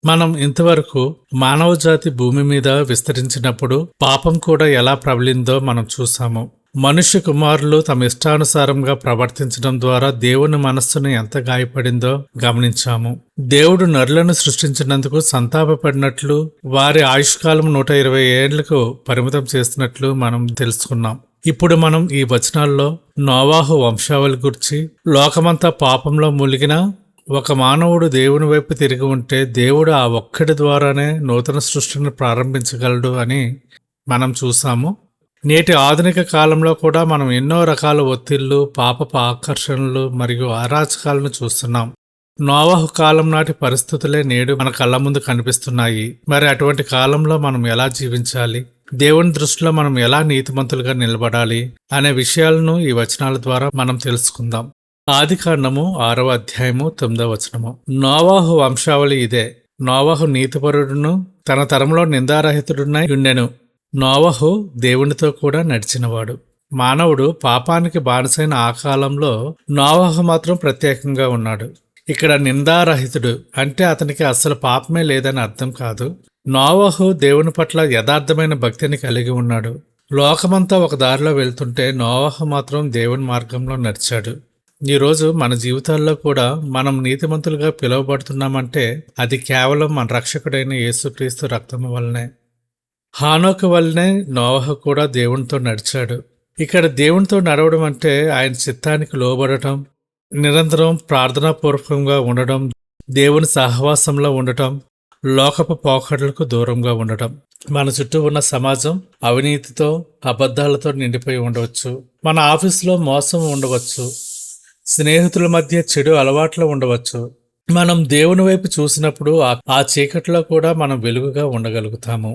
మనం ఇంతవరకు మానవ జాతి భూమి మీద విస్తరించినప్పుడు పాపం కూడా ఎలా ప్రబలిందో మనం చూసాము. మనుష్య కుమారులు తమ ఇష్టానుసారంగా ప్రవర్తించడం ద్వారా దేవుని మనస్సును ఎంత గాయపడిందో గమనించాము. దేవుడు నరులను సృష్టించినందుకు సంతాపపడినట్లు వారి ఆయుష్కాలం 120 ఏళ్లకు పరిమితం చేసినట్లు మనం తెలుసుకున్నాం. ఇప్పుడు మనం ఈ వచనాల్లో నోవాహు వంశావళి గురించి, లోకమంతా పాపంలో మునిగిన ఒక మానవుడు దేవుని వైపు తిరిగి ఉంటే దేవుడు ఆ ఒక్కడి ద్వారానే నూతన సృష్టిని ప్రారంభించగలడు అని మనం చూసాము. నేటి ఆధునిక కాలంలో కూడా మనం ఎన్నో రకాల ఒత్తిళ్లు, పాపపు ఆకర్షణలు మరియు అరాచకాలను చూస్తున్నాం. నోవాహు కాలం నాటి పరిస్థితులే నేడు మన కళ్ళ ముందు కనిపిస్తున్నాయి. మరి అటువంటి కాలంలో మనం ఎలా జీవించాలి, దేవుని దృష్టిలో మనం ఎలా నీతిమంతులుగా నిలబడాలి అనే విషయాలను ఈ వచనాల ద్వారా మనం తెలుసుకుందాం. ఆదికాండము 6వ అధ్యాయము 9వ వచనము. నోవాహు వంశావళి ఇదే. నోవాహు నీతిపరుడును తన తరంలో నిందారహితుడునై ఉండెను. నోవాహు దేవునితో కూడా నడిచినవాడు. మానవుడు పాపానికి బానిసైన ఆ కాలంలో నోవాహు మాత్రం ప్రత్యేకంగా ఉన్నాడు. ఇక్కడ నిందారహితుడు అంటే అతనికి అస్సలు పాపమే లేదని అర్థం కాదు. నోవాహు దేవుని పట్ల యథార్థమైన భక్తిని కలిగి ఉన్నాడు. లోకమంతా ఒక దారిలో వెళ్తుంటే నోవాహు మాత్రం దేవుని మార్గంలో నడిచాడు. ఈరోజు మన జీవితాల్లో కూడా మనం నీతిమంతులుగా పిలువబడుతున్నామంటే అది కేవలం మన రక్షకుడైన యేసుక్రీస్తు రక్తము వల్లనే. హానోకు వల్లనే నోవాహు కూడా దేవునితో నడిచాడు. ఇక్కడ దేవునితో నడవడం అంటే ఆయన చిత్తానికి లోబడటం, నిరంతరం ప్రార్థనాపూర్వకంగా ఉండటం, దేవుని సహవాసంలో ఉండటం, లోకపు పోకడలకు దూరంగా ఉండటం. మన చుట్టూ ఉన్న సమాజం అవినీతితో, అబద్ధాలతో నిండిపోయి ఉండవచ్చు. మన ఆఫీసులో మోసం ఉండవచ్చు. స్నేహితుల మధ్య చెడు అలవాట్లు ఉండవచ్చు. మనం దేవుని వైపు చూసినప్పుడు ఆ చీకట్లో కూడా మనం వెలుగుగా ఉండగలుగుతాము.